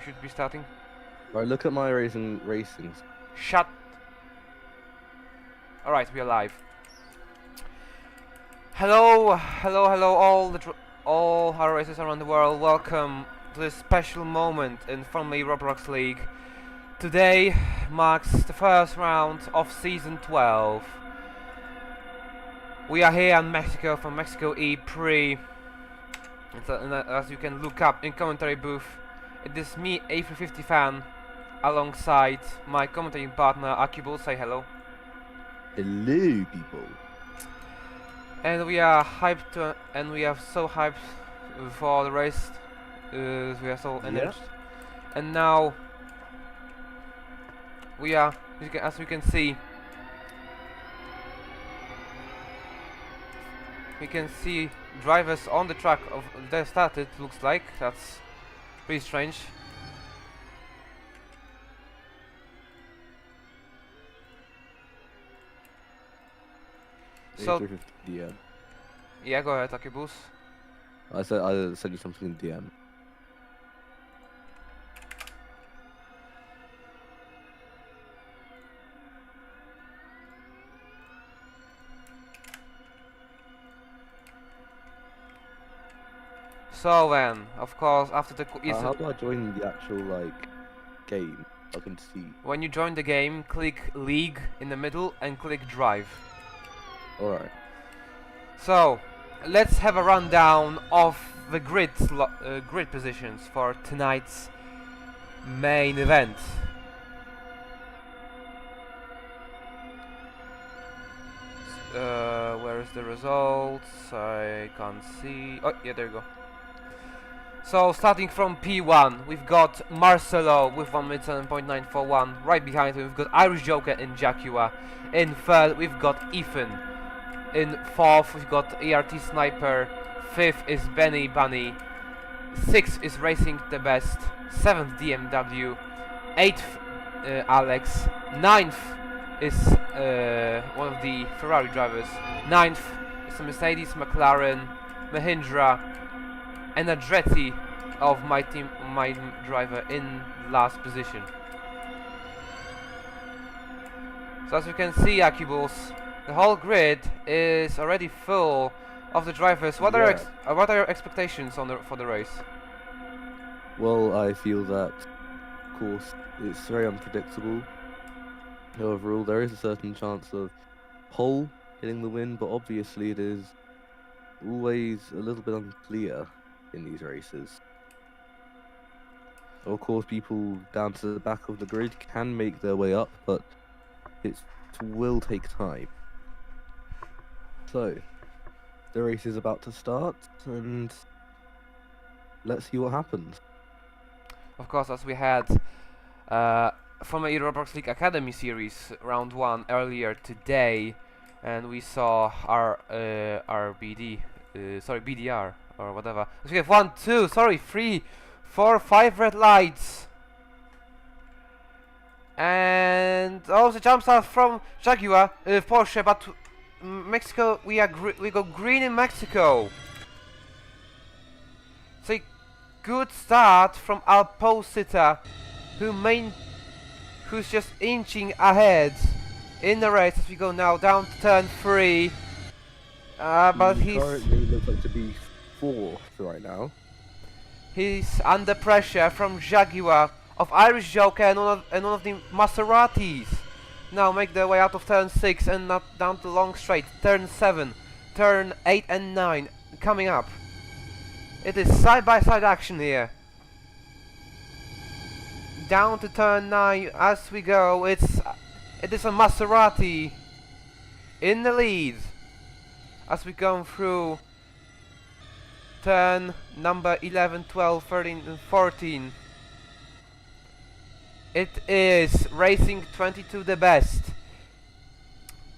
should be starting. Right, look at my racings. Shut. Alright, we are live. Hello, all our racers around the world. Welcome to this special moment in Formula E Roblox League. Today marks the first round of season 12. We are here in Mexico from Mexico E-Prix. As you can look up in commentary booth, it is me, A350 fan, alongside my commentating partner Akibul. Say hello. Hello, people. And we are hyped, and we are so hyped for the race. We are so energized. And now we are, as you can see, we can see drivers on the track of they started. Looks like that's pretty strange. So DM. yeah, go ahead, Akibus. I sent you something in DM. So then, of course, after the How do I join the actual game? I can see. when you join the game, click League in the middle and click Drive. Alright. So let's have a rundown of the grid positions for tonight's main event. Where is the results? I can't see. Oh yeah, there you go. So starting from P1, we've got Marcelo with 1:7.941. Right behind him, we've got Irish Joker and Jaguar. In third, we've got Ethan. In fourth, we've got ERT Sniper. Fifth is Benny Bunny. Sixth is Racing the Best. Seventh, DMW. Eighth, Alex. Ninth is one of the Ferrari drivers. Ninth is a Mercedes, McLaren, Mahindra, and Andretti of my team, my driver, in last position. So as you can see, Akibuls, the whole grid is already full of the drivers. What are your expectations for the race? Well, I feel that, of course, it's very unpredictable. Overall, there is a certain chance of Pole getting the win, but obviously it is always a little bit unclear in these races. Of course, people down to the back of the grid can make their way up, but it will take time. So, the race is about to start, and let's see what happens. Of course, as we had from a Roblox League Academy series round 1 earlier today, and we saw our BDR or whatever. So we have 1, 2, 3, 4, 5 red lights. And also jumps out from Jaguar, Porsche, but Mexico, we go green in Mexico. It's a good start from Alposita, who's just inching ahead in the race as we go now down to turn 3. But he currently looks like to be 4th right now. He's under pressure from Jaguar of Irish Joker and one of the Maseratis. Now make their way out of turn 6 and not down to long straight. Turn 7, turn 8 and 9 coming up. It is side by side action here. Down to turn 9 as we go. It is a Maserati in the lead as we go through turn number 11, 12, 13 and 14. It is Racing 22 the Best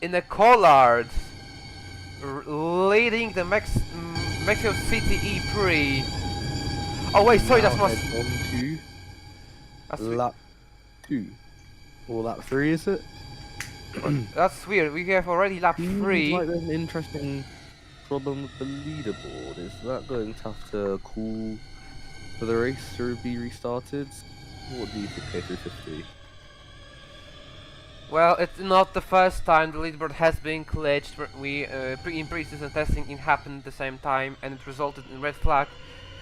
in the Collard, leading the Mexico City E-Prix. Oh wait, sorry, that's my lap 2 or lap 3, is it? That's weird. We have already lap 3. Like there's an interesting problem with the leaderboard. Is that going to have to call for the race to be restarted? What do you think, K350? Well, it's not the first time the leaderboard has been glitched. In pre-season testing it happened at the same time, and it resulted in red flag,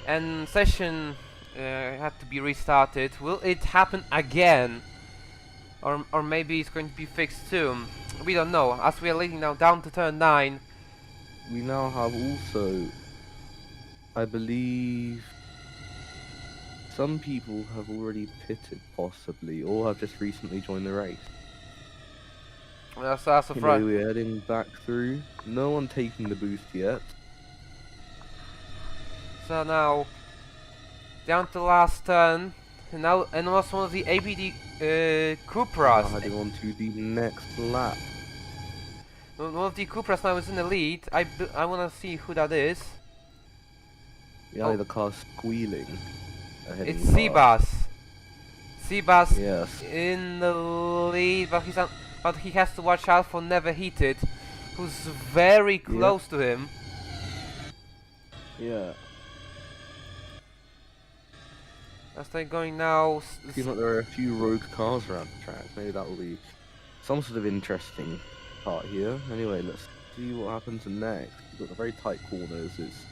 and session had to be restarted. Will it happen again, or maybe it's going to be fixed soon? We don't know. As we are leading now down to turn 9. We now have also, I believe, some people have already pitted possibly, or have just recently joined the race. So that's a Anyway, we're heading back through. No one taking the boost yet. So now down to the last turn, and also one of the ABD Cupras. Now heading on to the next lap. One of the Cupras now is in the lead. I want to see who that is. Yeah, the car's squealing. It's Seabass. Seabass Yes. in the lead, but he has to watch out for Never Heated, who's very close to him. Yeah. As they're going now. Seems like there are a few rogue cars around the track. Maybe that will be some sort of interesting part here. Anyway, let's see what happens next. We've got the very tight corners. It's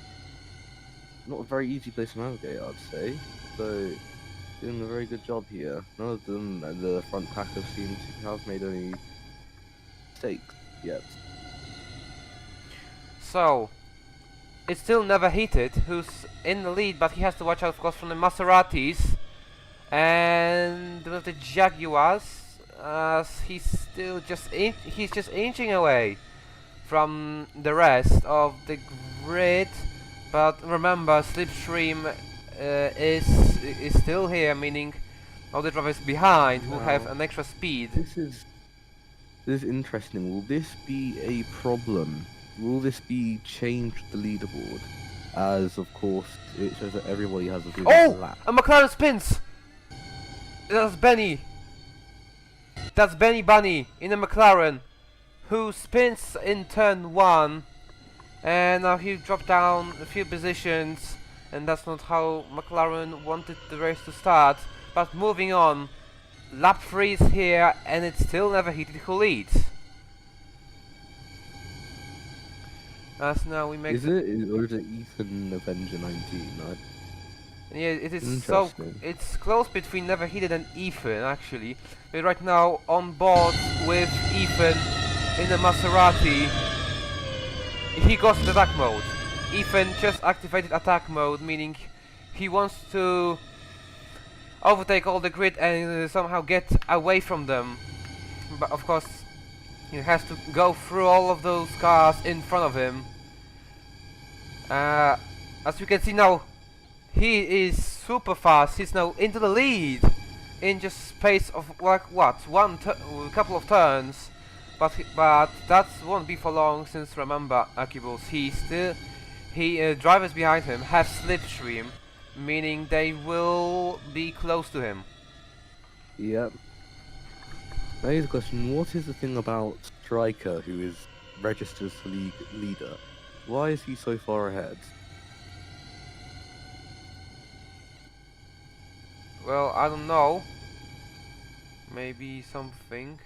not a very easy place to navigate, I'd say. So, doing a very good job here. None of them, the front packers seem to have made any mistakes yet. So, it's still Never Heated, who's in the lead, but he has to watch out, of course, from the Maseratis and with the Jaguars, as he's still just inching away from the rest of the grid. But remember, Slipstream is still here, meaning all the drivers behind who have an extra speed. This is interesting. Will this be a problem? Will this be changed the leaderboard? As of course it shows that everybody has a good lap. A McLaren spins! That's Benny! That's Benny Bunny in a McLaren, who spins in turn 1, and now he dropped down a few positions, and that's not how McLaren wanted the race to start. But moving on, lap 3 is here, and it's still Never Heated who leads. As now we make. Is it, or is it Ethan Avenger 19? Right? Yeah, it is. So it's close between Never Heated and Ethan actually. We're right now on board with Ethan in the Maserati. He goes to attack mode. Ethan just activated attack mode, meaning he wants to overtake all the grid and somehow get away from them. But of course, he has to go through all of those cars in front of him. As you can see now, he is super fast. He's now into the lead in just space of like what, a couple of turns. But that won't be for long, since remember, Akibos, drivers behind him have slipstream, meaning they will be close to him. Yep. Now here's a question: what is the thing about Striker, who is registered as the league leader? Why is he so far ahead? Well, I don't know. Maybe something.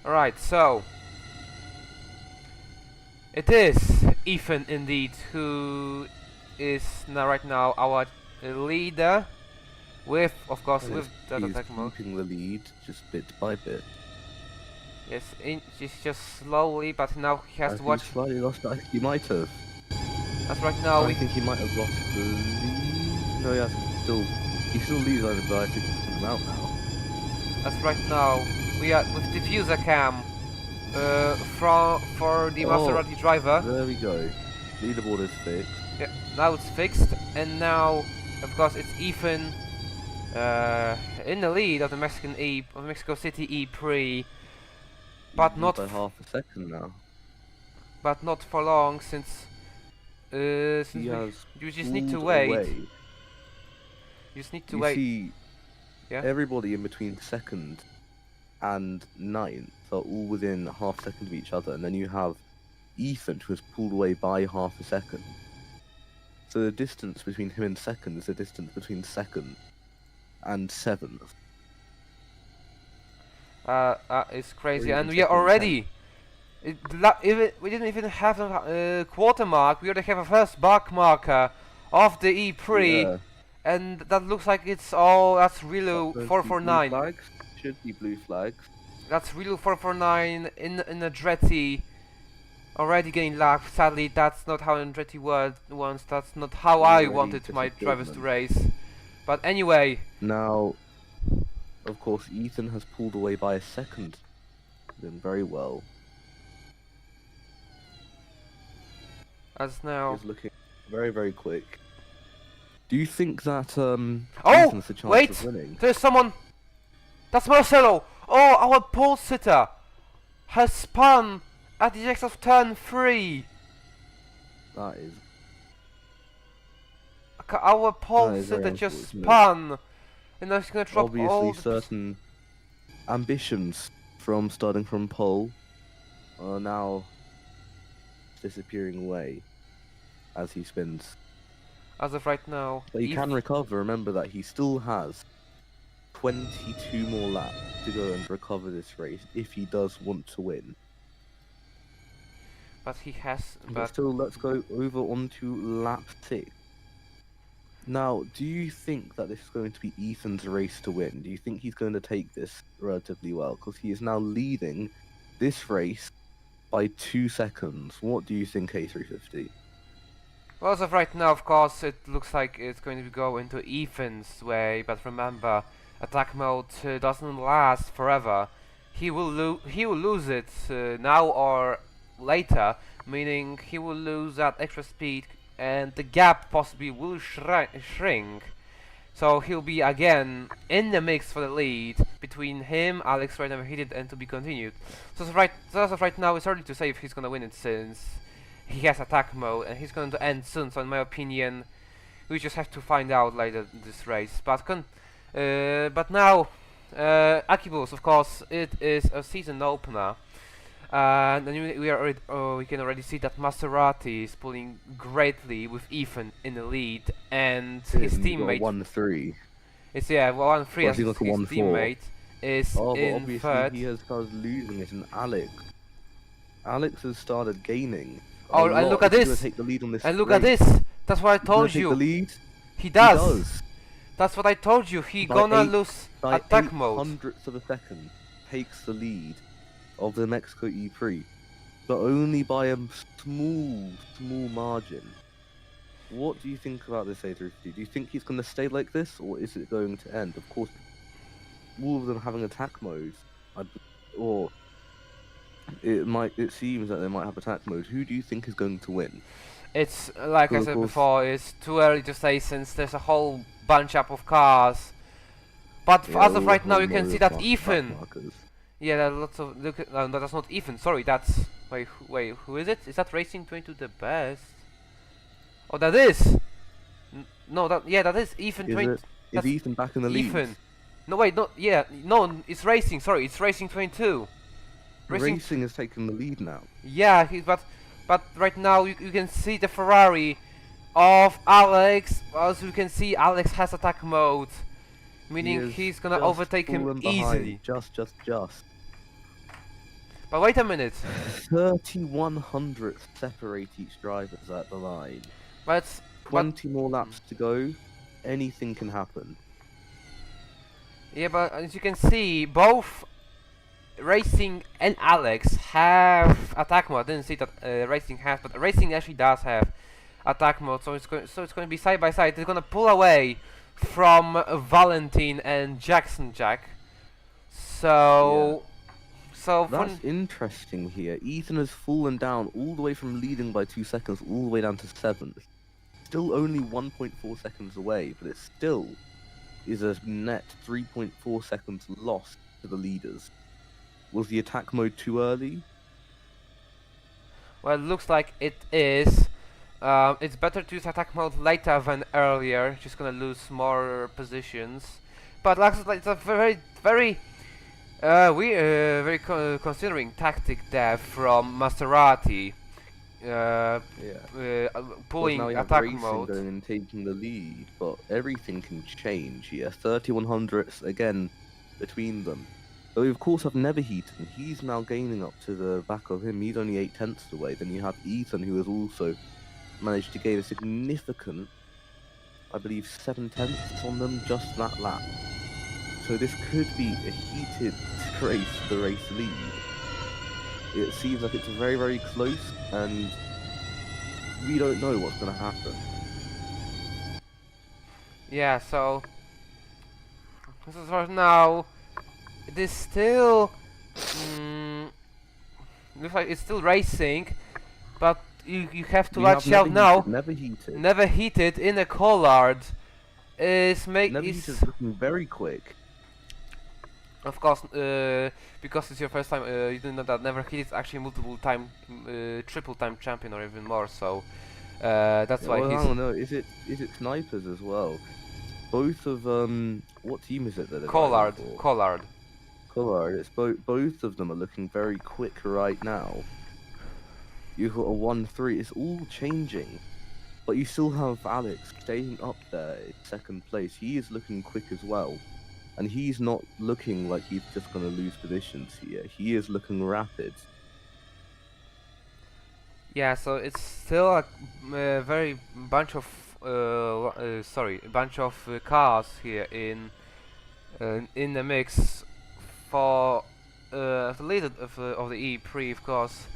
Alright, so it is Ethan indeed who is right now our leader, with, of course, with that attack mode. Keeping the lead just bit by bit. Yes, he's just slowly, but now he has to watch. He slightly lost. I think he might have. That's right now. I think he might have lost the lead. No, he still leads over, but I think he's coming out now. That's right now. We are with diffuser cam for the Maserati driver. There we go. Leaderboard is fixed. Yeah, now it's fixed, and now, of course, it's Ethan in the lead of the Mexico City E-Prix, but not by half a second now. But not for long, since you just need to wait. You just need to wait. See, yeah. Everybody in between second and ninth are all within half a second of each other, and then you have Ethan, who has pulled away by half a second. So the distance between him and second is the distance between second and seventh. It's crazy, even and we are second and already. We didn't even have a quarter mark. We already have a first back marker of the E-Prix, Yeah. and that looks like it's all. That's really Blue 449. flags? Should be blue flags. That's really 449 in Andretti. Already getting lapped. Sadly, that's not how Andretti wants. That's not how I Already wanted my drivers to disappointment. race. But anyway, Now, of course, Ethan has pulled away by a second. Doing very well. as now. He's looking very, very quick. Do you think that Oh, Ethan's the chance wait! of winning? There's someone. That's Marcelo. Oh, our pole sitter has spun at the exit of turn 3. That is Our pole That is very sitter just unfortunate. spun, and now she's gonna drop obviously all the certain ambitions from starting from pole are now disappearing away as he spins. as of right now. But he can recover. Remember that he still has 22 more laps to go and recover this race if he does want to win. But he has. But But still, let's go over onto lap 6. Now, do you think that this is going to be Ethan's race to win? Do you think he's going to take this relatively well? Because he is now leading this race by 2 seconds. What do you think, A350? well, as of right now, of course, it looks like it's going to go into Ethan's way. But remember, attack mode doesn't last forever. He will lose it now or later, meaning he will lose that extra speed, and the gap possibly will shrink. So he'll be again in the mix for the lead between him, Alex right now hit and to be continued. So as of right now, it's early to say if he's gonna win it since he has attack mode and he's going to end soon. So in my opinion, we just have to find out later this race. But now, Akibus, of course, it is a season opener. And we can already see that Maserati is pulling greatly with Ethan in the lead, and his teammate. 1-3. It's 1-3 Or as is he his like a 1-4? teammate is Oh, but in obviously third. he has started losing it in Alex. Alex has started gaining. Oh, a and lot look at if he's this! gonna take the lead on this And look race. at this! That's what I He's gonna told take you. the lead. He does. He does. That's what I told you. He By gonna eight- lose By attack mode. 0.08 of a second, takes the lead of the Mexico E-Prix, but only by a small margin. What do you think about this, A350? Do you think he's going to stay like this, or is it going to end? Of course, all of them having attack modes, or it seems that they might have attack mode. Who do you think is going to win? It's like I Of said course. before. It's too early to say since there's a whole bunch up of cars. But Yeah, as of all right the now, whole you can mode see of that back Ethan. markers. Yeah, there are lots of no, that's not Ethan. Sorry, that's wait, who is it? Is that Racing 22 the best? Oh, that is. No, that is Ethan Is 20. it? Is that's Ethan back in the lead? Ethan. No, wait, no, it's Racing. Sorry, it's Racing 22. Racing has taken the lead now. Yeah, but right now you can see the Ferrari of Alex. As you can see, Alex has attack mode, meaning He he's has gonna just overtake him fallen behind. easily. Just. But wait a minute. 3100 separate each drivers at the line. But 20 more laps to go. Anything can happen. yeah, but as you can see, both Racing and Alex have attack mode. I didn't see that Racing has, but Racing actually does have attack mode. So it's going to be side by side. They're going to pull away from Valentin and Jackson Jack. So That's interesting here. Ethan has fallen down all the way from leading by 2 seconds all the way down to 7th. Still only 1.4 seconds away, but it still is a net 3.4 seconds lost to the leaders. Was the attack mode too early? well, it looks like it is. It's better to use attack mode later than earlier. Just gonna lose more positions. But like it's a very considering tactic there from Maserati. uh, Yeah. Because now pulling we have attack racing mode. going and taking the lead, but everything can change here. 3100s again between them. But we of course have Never Heaton. He's now gaining up to the back of him. He's only 8/10 away. Then you have Ethan, who has also managed to gain a significant, I believe, 7/10 on them just that lap. So this could be a heated race for the race lead. It seems like it's very, very close, and we don't know what's going to happen. Yeah, so this is right now. It is still. Looks like it's still racing, but you have to We watch have out now. Never Heated. Never Heated in a collard is Never Heated is looking very quick. of course because it's your first time. You didn't know that Never Heated is actually multiple time, triple time champion or even more. So that's why Well, he's. I don't know. Is it snipers as well? Both of what team is it that they're Collard. driving for? Collard. Collard. It's both of them are looking very quick right now. You've got a 1-3. It's all changing, but you still have Alex staying up there in second place. He is looking quick as well, and he's not looking like he's just going to lose positions here. He is looking rapid. Yeah, so it's still a very bunch of bunch of cars here in the mix for the lead of the E-Prix, of course.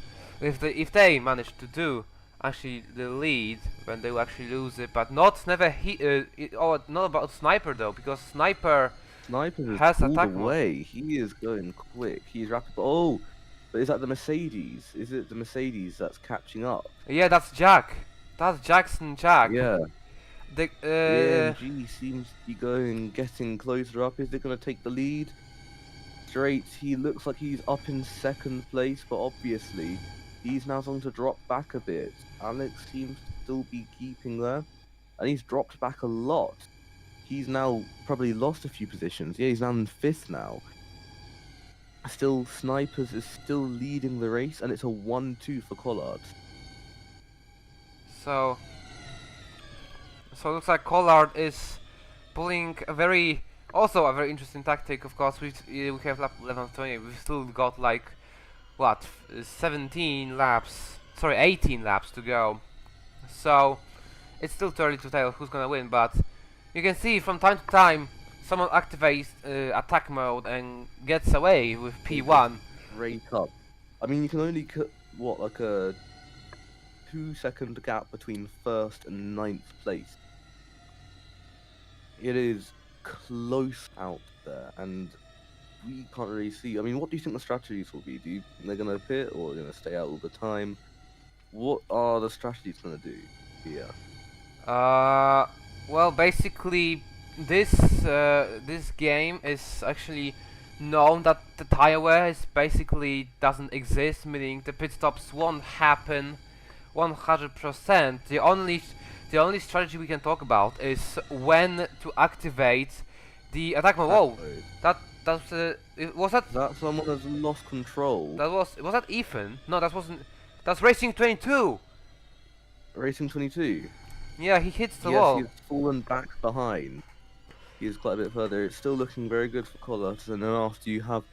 If they manage to do actually the lead, then they will actually lose it, but not not about Sniper though, because Sniper Sniper has is all the attack mode. way. He is going quick. He's rapid. Oh, but is that the Mercedes? Is it the Mercedes that's catching up? Yeah, that's Jack. That's Jackson Jack. Yeah. The AMG seems to be getting closer up. Is it going to take the lead? Straight. He looks like he's up in second place, but obviously he's now starting to drop back a bit. Alex seems to still be keeping there, and he's dropped back a lot. He's now probably lost a few positions. Yeah, he's now in 5th now. Still, Snipers is still leading the race, and it's a 1-2 for Collard. So it looks like Collard is pulling also a very interesting tactic. Of course, we have lap 11 of 20. We've still got like what 18 laps to go. So it's still too early to tell who's gonna win, but you can see from time to time someone activates attack mode and gets away with P1. Break up. I mean, you can only cut what, like a 2-second gap between 1st and 9th place. It is close out there, and we can't really see. I mean, what do you think the strategies will be? Do you think they're going to pit, or they're going to stay out all the time? What are the strategies going to do here? Well, basically, this game is actually known that the tire wear is basically doesn't exist, meaning the pit stops won't happen 100%. The only strategy we can talk about is when to activate the attack mode. Whoa, was that? That someone has lost control. Was that Ethan? No, that wasn't. That's Racing 22. Racing 22. Yeah, he hits the wall. Yes, he's fallen back behind. He's quite a bit further. It's still looking very good for Collard. And then after you have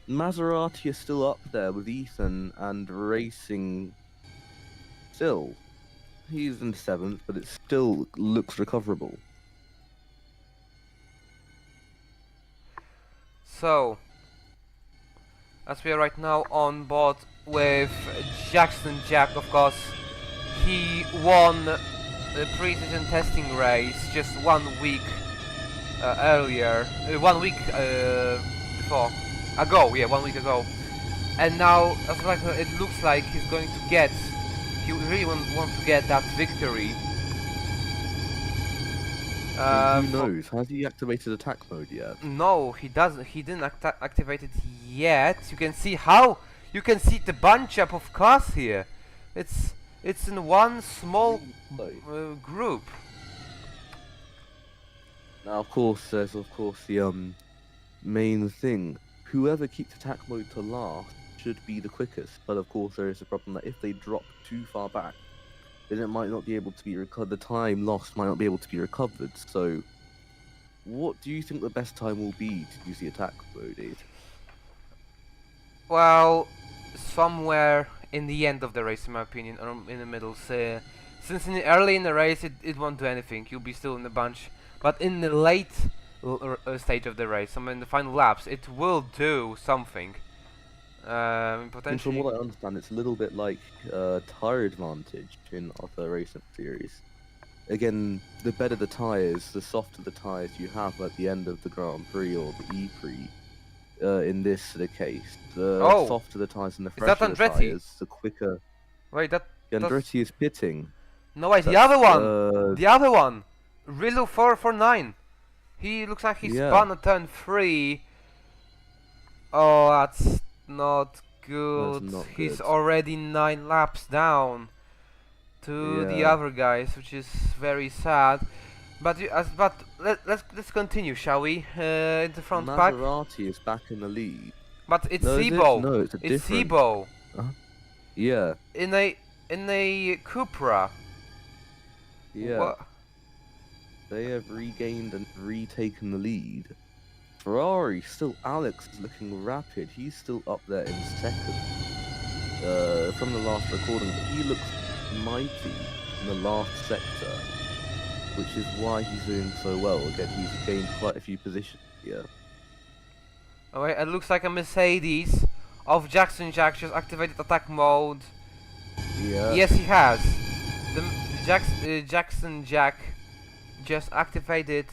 Maserati is still up there with Ethan and Racing still. He's in 7th, but it still looks recoverable. So, as we are right now on board with Jackson Jack, of course, he won the pre-season testing race just 1 week earlier, 1 week ago, and now it looks like he's going to get. He really wants to get that victory. Who knows? Has he activated attack mode yet? No, he doesn't. He didn't activate it yet. You can see the bunch up of cars here. It's in one small group. Now, of course, there's the main thing. Whoever keeps attack mode to last should be the quickest, but of course there is a problem that if they drop too far back, then it might not be able to be recovered. The time lost might not be able to be recovered. So, what do you think the best time will be to use the attack mode, Ethan? Well, somewhere in the end of the race, in my opinion, or in the middle. So, since early in the race it won't do anything, you'll be still in the bunch. But in the late stage of the race, somewhere in the final laps, it will do something. And from Potentially. what I understand, it's a little bit like tire advantage in other racing series. Again, the better the tires, the softer the tires you have at the end of the Grand Prix or the E-Prix. In this the case, the softer the tires and the fresher the tires, the quicker. Wait, Andretti is pitting. No, wait, the other one. The other one. Rizzo 449. He looks like he's spun at turn 3. Oh, that's not good. That's not He's good. already 9 laps down to the other guys, which is very sad. But let's continue, shall we? In the front pack. Maserati is back in the lead. But it's No, Sebo. No, it's Sebo. Yeah. In a Cupra. Yeah. What? They have regained and retaken the lead. Ferrari, still Alex is looking rapid. He's still up there in second. From the last recording, he looks mighty in the last sector, which is why he's doing so well. Again, he's gained quite a few positions here. Alright, it looks like a Mercedes of Jackson Jack just activated attack mode. Yeah. Yes, he has. The Jackson Jack just activated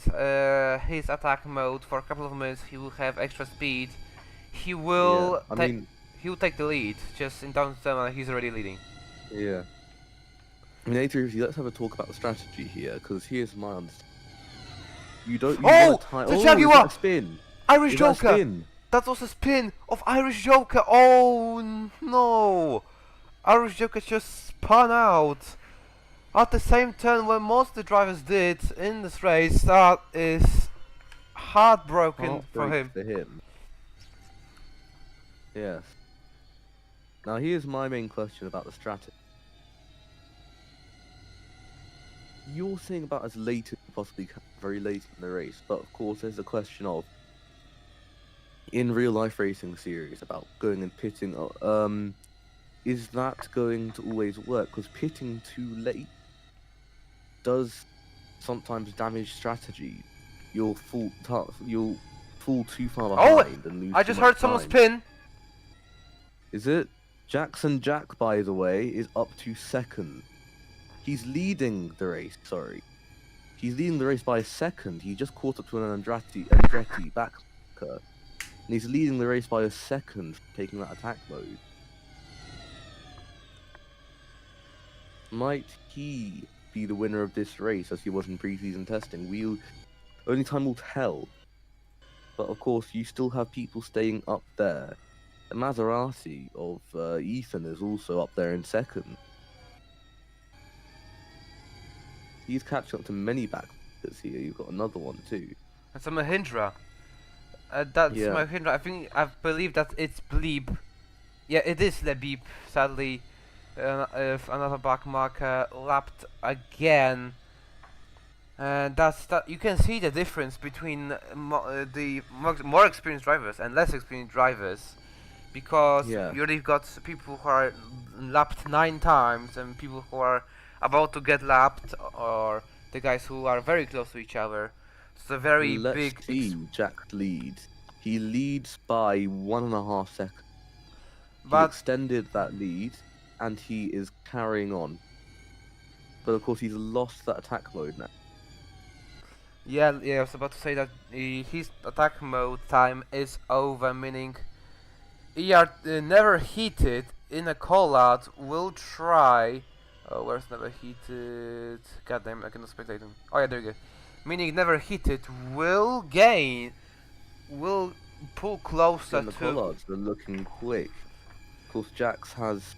his attack mode for a couple of minutes. He will have extra speed. He will he will take the lead. Just in down to 7, he's already leading. Yeah. I mean, A350, let's have a talk about the strategy here, because here's my understanding. You don't. The Jaguar! Spin. Irish Is Joker. That spin? That was a spin of Irish Joker. Oh no! Irish Joker just spun out at the same turn where most of the drivers did in this race. That is heartbroken for him. Yes. Now here's my main question about the strategy. You're saying about as late as possibly very late in the race, but of course there's a question of in real life racing series about going and pitting. Is that going to always work? Because pitting too late does sometimes damage strategy. You'll fall too far behind and lose. I just heard someone spin. Is it? Jackson Jack, by the way, is up to second. He's leading the race, sorry. He's leading the race by a second. He just caught up to an Andretti backer. And he's leading the race by a second, taking that attack mode. Might he be the winner of this race as he was in pre-season testing? Only time will tell. But of course, you still have people staying up there. The Maserati of Ethan is also up there in second. He's catching up to many backers here. You've got another one too. That's a Mahindra. That's Mahindra. I believe that it's Bleep. Yeah, it is Lebeep. Sadly, if another back marker lapped again. And you can see the difference between the more experienced drivers and less experienced drivers, because you already got people who are lapped 9 times and people who are about to get lapped, or the guys who are very close to each other. It's a very big. Let's see Jack's lead. He leads by 1.5 seconds. He extended that lead, and he is carrying on. But of course, he's lost that attack mode now. Yeah, I was about to say that his attack mode time is over, meaning never heated in a call-out will try. Oh, where's never heated? God damn, I cannot spectate him. Oh yeah, there you go. Meaning never heated will pull closer in the call-outs, they're looking quick. Of course, Jax has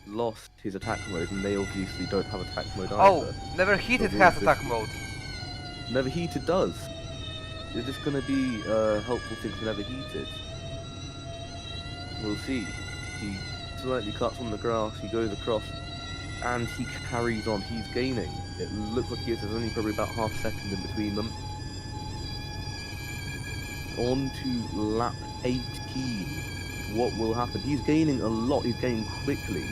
lost his attack mode, and they obviously don't have attack mode either. Oh, never heated has attack mode. Never heated does. Is this going to be a helpful thing for never heated? We'll see. He slightly cuts on the grass, he goes across, and he carries on. He's gaining. It looks like there's only probably about half a second in between them. On to lap 18. What will happen? He's gaining a lot. He's gaining quickly.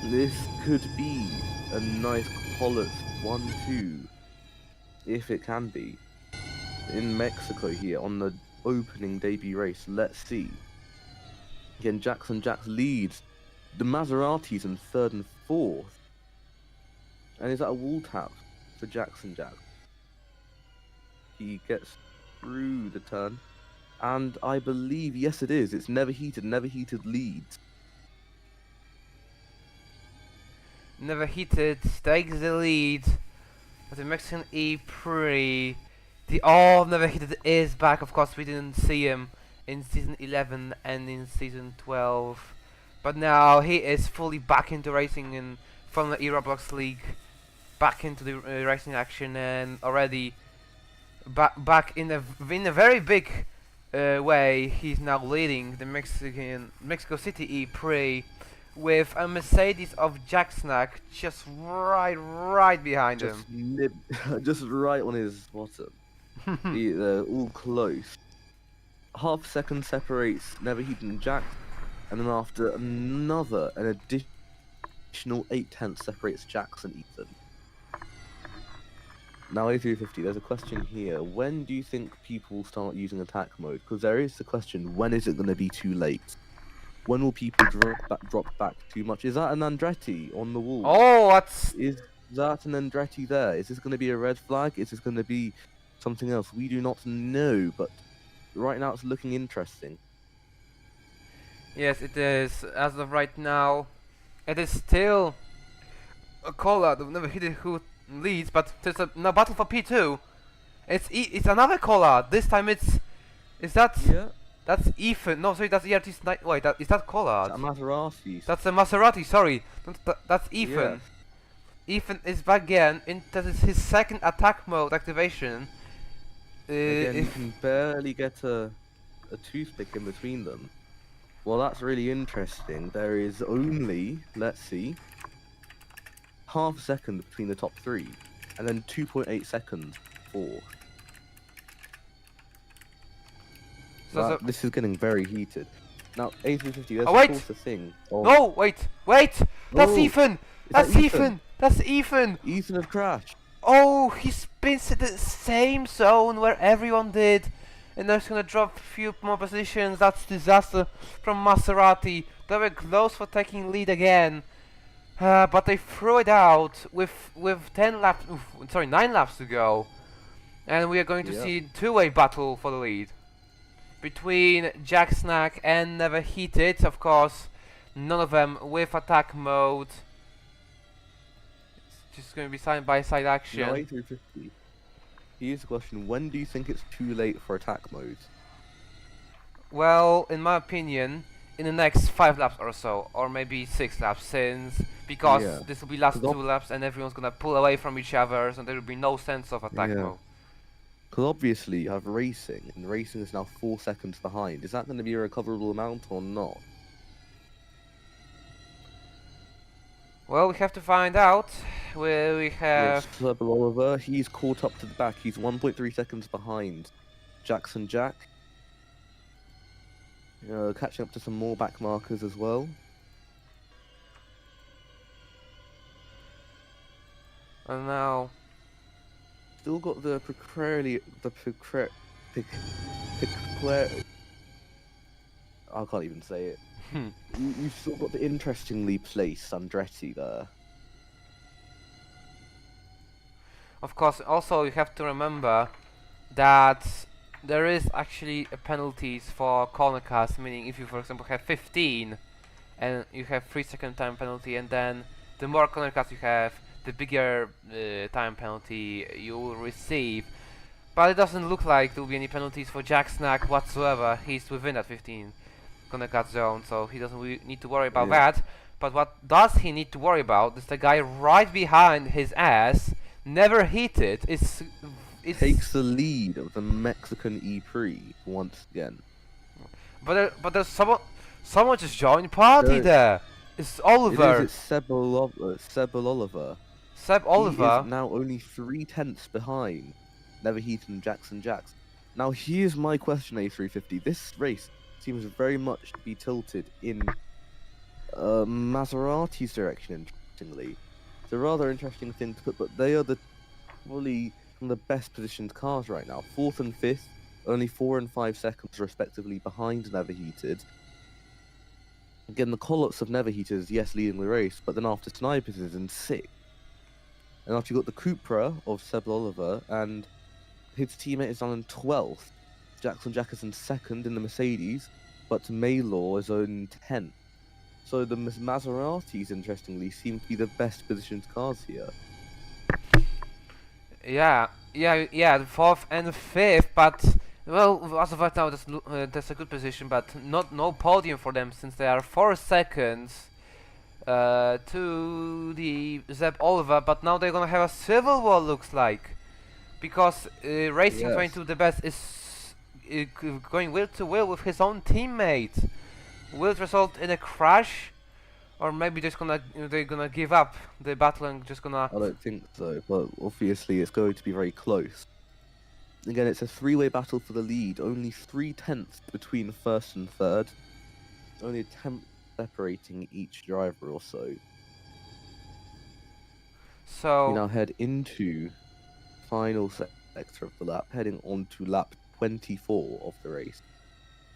This could be a nice polished 1-2, if it can be, in Mexico here on the opening debut race. Let's see. Again, Jackson Jack leads. The Maseratis in 3rd and 4th. And is that a wall tap for Jackson Jack? He gets through the turn. And I believe, yes it is. It's never heated leads. Never Heated takes the lead of the Mexican E-Prix. The old Never Heated is back. Of course, we didn't see him in season 11 and in season 12. But now he is fully back into racing in from the Roblox League. Back into the racing action and already back in a very big way. He's now leading the Mexico City E-Prix with a Mercedes of Jack Snack just right behind him. Just right on his bottom. They're all close. Half second separates Never Heated and Jack, and then after an additional 8/10 separates Jackson Ethan. Now A350, there's a question here. When do you think people will start using attack mode? Because there is the question, when is it going to be too late? When will people drop back too much? Is that an Andretti on the wall? Oh, what's... Is that an Andretti there? Is this going to be a red flag? Is this going to be something else? We do not know, but right now it's looking interesting. Yes, it is. As of right now, it is still a call-out of Never Heated who leads, but there's a battle for P2. It's another call-out. This time it's... Is that... Yeah. That's Ethan. No, sorry, that's ERT's... Wait, is that call-out? That's a Maserati. That's a Maserati, sorry. That's Ethan. Yeah. Ethan is back again. That is his second attack mode activation. Again, you can barely get a toothpick in between them. Well, that's really interesting. There is only, let's see, half a second between the top 3, and then 2.8 seconds for. This is getting very heated. Now, A350, there's of course the thing. No, wait! That's Ethan! That's that Ethan! That's Ethan! Ethan had crashed. Oh, he spins to the same zone where everyone did. And they're gonna drop a few more positions. That's disaster from Maserati. They were close for taking lead again. But they threw it out with 9 laps to go. And we are going to see two-way battle for the lead. Between Jack Snack and Never Heated, of course. None of them with attack mode. It's just going to be side-by-side action. Now, A350. Here's the question, when do you think it's too late for attack mode? Well, in my opinion, in the next 5 laps or so, or maybe 6 laps, because this will be last 2 laps and everyone's gonna pull away from each other, so there will be no sense of attack mode. Because obviously you have racing, and racing is now 4 seconds behind. Is that going to be a recoverable amount or not? Well, we have to find out. Where we have... Yes, Oliver, he's caught up to the back. He's 1.3 seconds behind Jackson Jack. Catching up to some more back markers as well. And now... Still got the I can't even say it. You've still got the interestingly placed Andretti there. Of course, also you have to remember that there is actually penalties for corner cars, meaning if you, for example, have 15 and you have 3-second time penalty, and then the more corner cars you have, the bigger time penalty you will receive. But it doesn't look like there will be any penalties for Jack Snack whatsoever. He's within that 15 corner cut zone, so he doesn't need to worry about that. But what does he need to worry about is the guy right behind his ass, Never Heated, takes the lead of the Mexican E-Prix once again. But there's someone. Someone just joined party No, there. It's it Oliver. is. It's Seb Oliver. Seb He is Oliver. now only 3/10 behind Neverheated and Jackson Jacks. Now here's my question, A350. This race seems very much to be tilted in Maserati's direction, interestingly. It's a rather interesting thing to put, but they are probably one of the best positioned cars right now. 4th and 5th, only 4 and 5 seconds respectively behind Neverheated. Again, the call-ups of Neverheated is, yes, leading the race, but then after Snipers is in 6th. And after you've got the Cupra of Seb Oliver, and his teammate is on in 12th. Jackson Jack is in 2nd in the Mercedes, but Maylor is on 10th. So the Maseratis, interestingly, seem to be the best positioned cars here. Yeah, the 4th and 5th, but well, as of right now, that's a good position, but no podium for them since they are 4 seconds to the Zeb Oliver, but now they're gonna have a civil war, looks like, because Racing Yes. 22 the best is going wheel to wheel with his own teammate. Will it result in a crash, or maybe they're gonna give up the battle and just gonna? I don't think so, but obviously it's going to be very close. Again, it's a 3-way battle for the lead, only 3/10 between 1st and 3rd. Only a 10th separating each driver or so. We now So head into final sector of the lap, heading on to lap 24 of the race.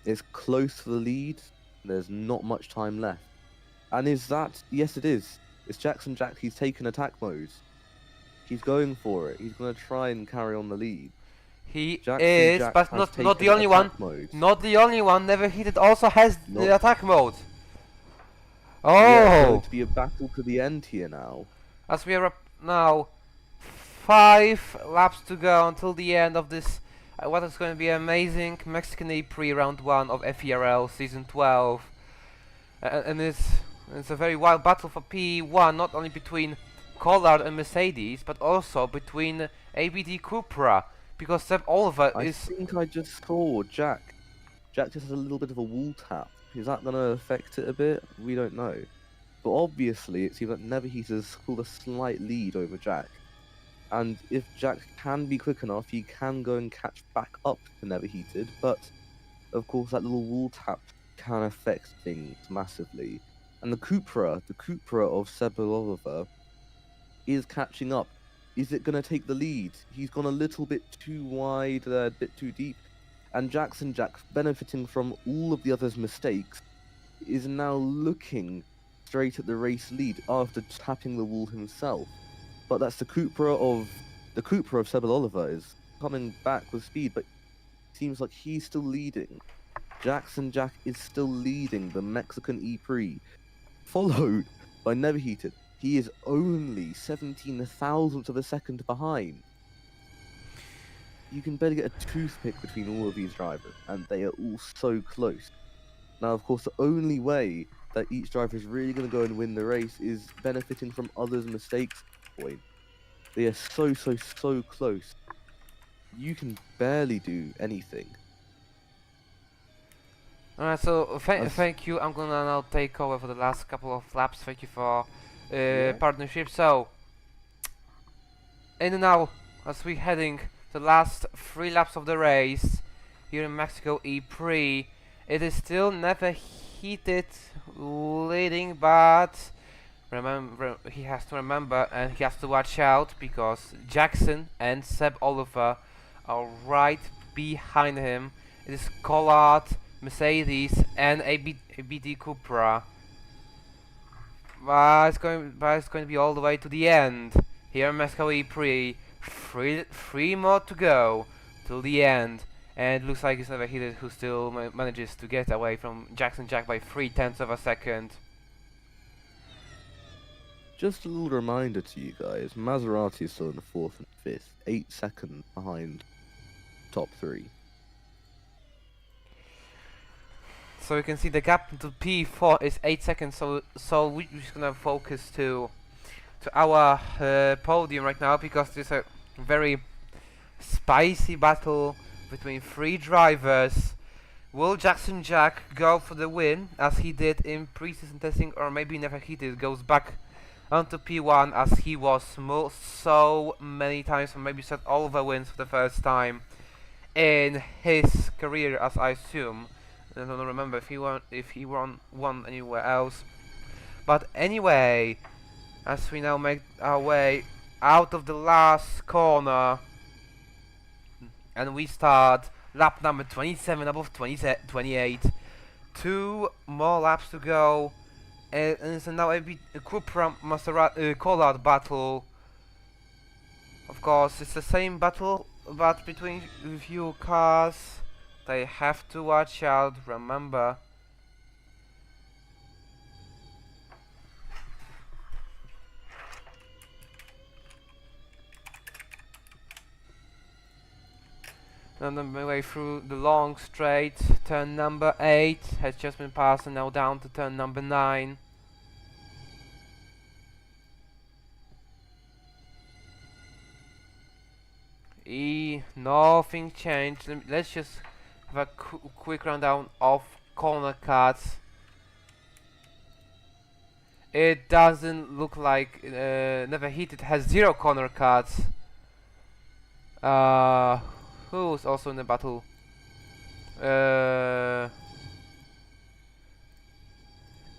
It's close to the lead, there's not much time left. And is that, yes it is, it's Jackson Jack, he's taken attack mode. He's going for it, he's going to try and carry on the lead. he Jackson is, Jack but has not the taken only one. attack mode. Not the only one. Neverheated also has the Nope. attack mode. Yeah, it's Oh, going to be a battle to the end here now. as we are up now, 5 laps to go until the end of this. What is going to be amazing Mexican E-Prix round 1 of FERL season 12, and it's a very wild battle for P1, not only between Collard and Mercedes, but also between ABD Cupra, because Seb Oliver I is. think I just saw Jack. Jack just has a little bit of a wall tap. Is that going to affect it a bit? We don't know. But obviously, it seems like Neverheater's pulled a slight lead over Jack. And if Jack can be quick enough, he can go and catch back up to Neverheated. But, of course, that little wall tap can affect things massively. And the Cupra of Seb Oliver, is catching up. Is it going to take the lead? He's gone a little bit too wide, a bit too deep. And Jackson Jack, benefiting from all of the others' mistakes, is now looking straight at the race lead after tapping the wall himself. But that's the Cupra of Seb Oliver is coming back with speed, but it seems like he's still leading. Jackson Jack is still leading the Mexican E-Prix, followed by Neverheated. He is only 17 thousandths of a second behind. You can barely get a toothpick between all of these drivers, and they are all so close. Now, of course, the only way that each driver is really going to go and win the race is benefiting from others' mistakes. Point. They are so close. You can barely do anything. Alright, so That's- thank you. I'm gonna now take over for the last couple of laps. Thank you for Yeah. partnership. So, and now, as we heading the last 3 laps of the race here in Mexico E-Prix, it is still Neverheated leading, but remember, he has to remember and he has to watch out because Jackson and Seb Oliver are right behind him. It is Collard, Mercedes, and ABD Cupra. But it's going to be all the way to the end. Here in Mexico E-Prix, three more to go till the end, and it looks like it's Neverheated who still manages to get away from Jackson Jack by 0.3 of a second. Just a little reminder to you guys, Maserati is still in the 4th and 5th, 8 seconds behind top 3. So you can see the gap to P4 is 8 seconds. So we're just gonna focus to our podium right now because there's a very spicy battle between 3 drivers. Will Jackson Jack go for the win as he did in pre-season testing, or maybe never heated goes back onto P1 as he was so many times, or maybe set all of the wins for the first time in his career, as I assume. I don't remember if he won anywhere else. But anyway, as we now make our way out of the last corner, and we start lap number 27 above 28. 2 more laps to go, and it's now a Cupra Maserati call-out battle. Of course, it's the same battle, but between few cars. They have to watch out, remember. And on my way through the long straight, turn number 8 has just been passed, and now down to turn number 9. Nothing changed. Let's just have a quick rundown of corner cuts. It doesn't look like Never Heated has 0 corner cuts. Who's also in the battle?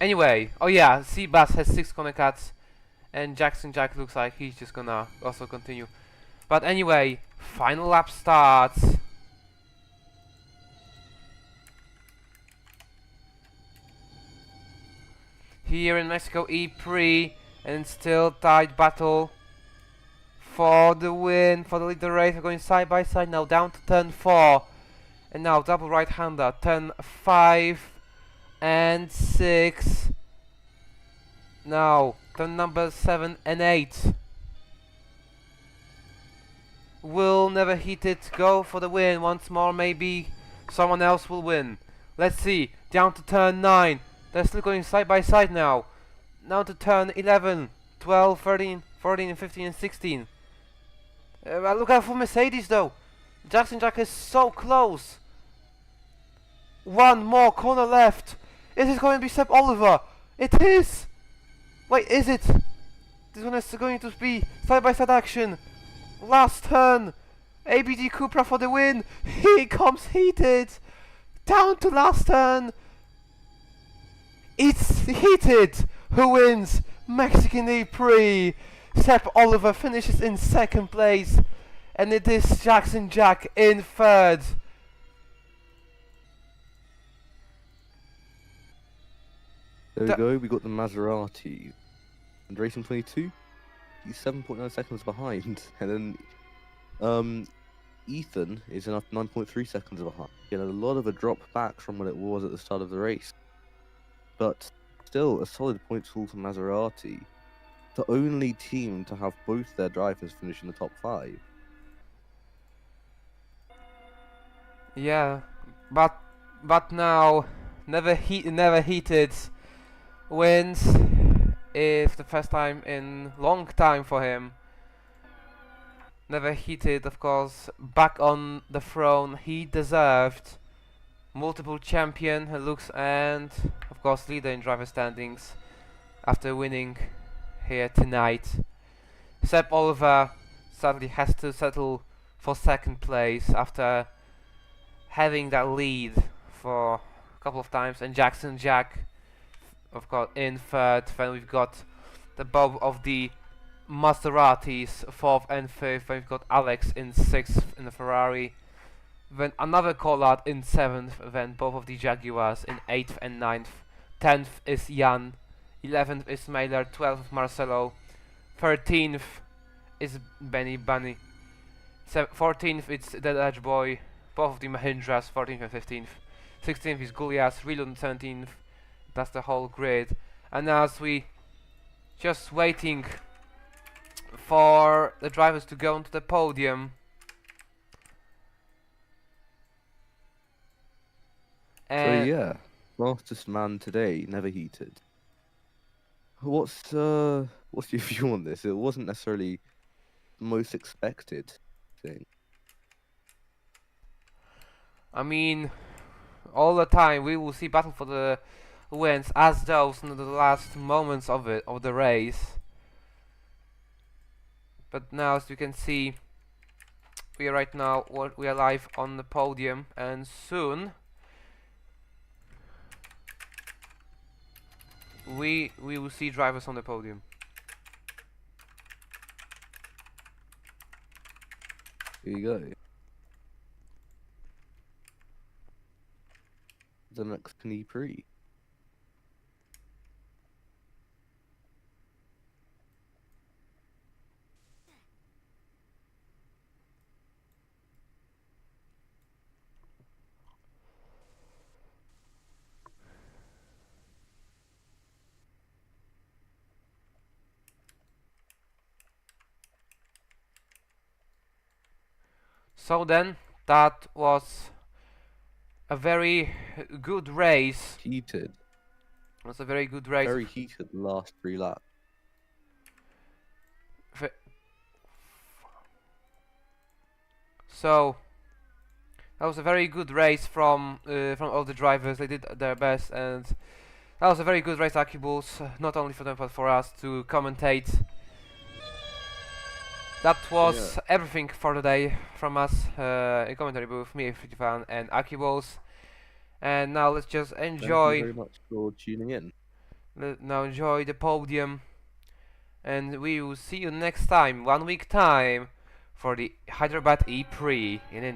Anyway, oh yeah, Seabass has 6 corner cuts, and Jackson Jack looks like he's just gonna also continue. But anyway, final lap starts. Here in Mexico, E-Prix, and still tight battle for the win, for the lead of the race. We're going side by side now, down to turn 4. And now double right-hander, turn 5 and 6. Now, turn number 7 and 8. Will Never Heated go for the win once more? Maybe someone else will win. Let's see, down to turn 9. They're still going side by side now. Now to turn 11, 12, 13, 14 and 15 and 16. Look out for Mercedes though. Jackson Jack is so close. One more corner left. Is it going to be Seb Oliver? It is. Wait, is it? This one is going to be side by side action. Last turn. ABG Cupra for the win. Here comes Heated. Down to last turn. It's Heated who wins Mexican E-Prix. Seb Oliver finishes in 2nd place, and it is Jackson Jack in 3rd. There we go, we got the Maserati. And racing 22, he's 7.9 seconds behind. And then Ethan is 9.3 seconds behind. You know, a lot of a drop back from what it was at the start of the race. But still, a solid points haul for Maserati. The only team to have both their drivers finish in the top 5. Yeah, but now Never Heated wins. It's the first time in long time for him. Never Heated, of course, back on the throne he deserved. Multiple champion looks, and of course leader in driver standings after winning here tonight. Seb Oliver sadly has to settle for 2nd place after having that lead for a couple of times, and Jackson Jack of course in 3rd. Then we've got the both of the Maseratis 4th and 5th. Then we've got Alex in 6th in the Ferrari. Then another call out in 7th, then both of the Jaguars in 8th and 9th. 10th is Jan, 11th is Mailer, 12th Marcelo, 13th is Benny Bunny, 14th it's Dead Edge Boy, both of the Mahindras, 14th and 15th. 16th is Gulias, Rilun 17th, that's the whole grid. And as we just waiting for the drivers to go onto the podium. So yeah, fastest man today, Never Heated. What's your view on this? It wasn't necessarily the most expected thing. I mean, all the time we will see battle for the wins as those in the last moments of the race. But now, as you can see, we are live on the podium, and soon we will see drivers on the podium. Here you go. The next E-Prix. So then, that was a very good race. Heated. It was a very good race. Very heated the last 3 laps. So that was a very good race from all the drivers. They did their best, and that was a very good race, Acubulls, not only for them but for us to commentate. That was everything for today from us in commentary booth, me, Fan, and Acubulls. And now let's just enjoy. Thank you very much for tuning in. Now enjoy the podium, and we will see you next time, 1 week time, for the Hyderabad E-Prix in India.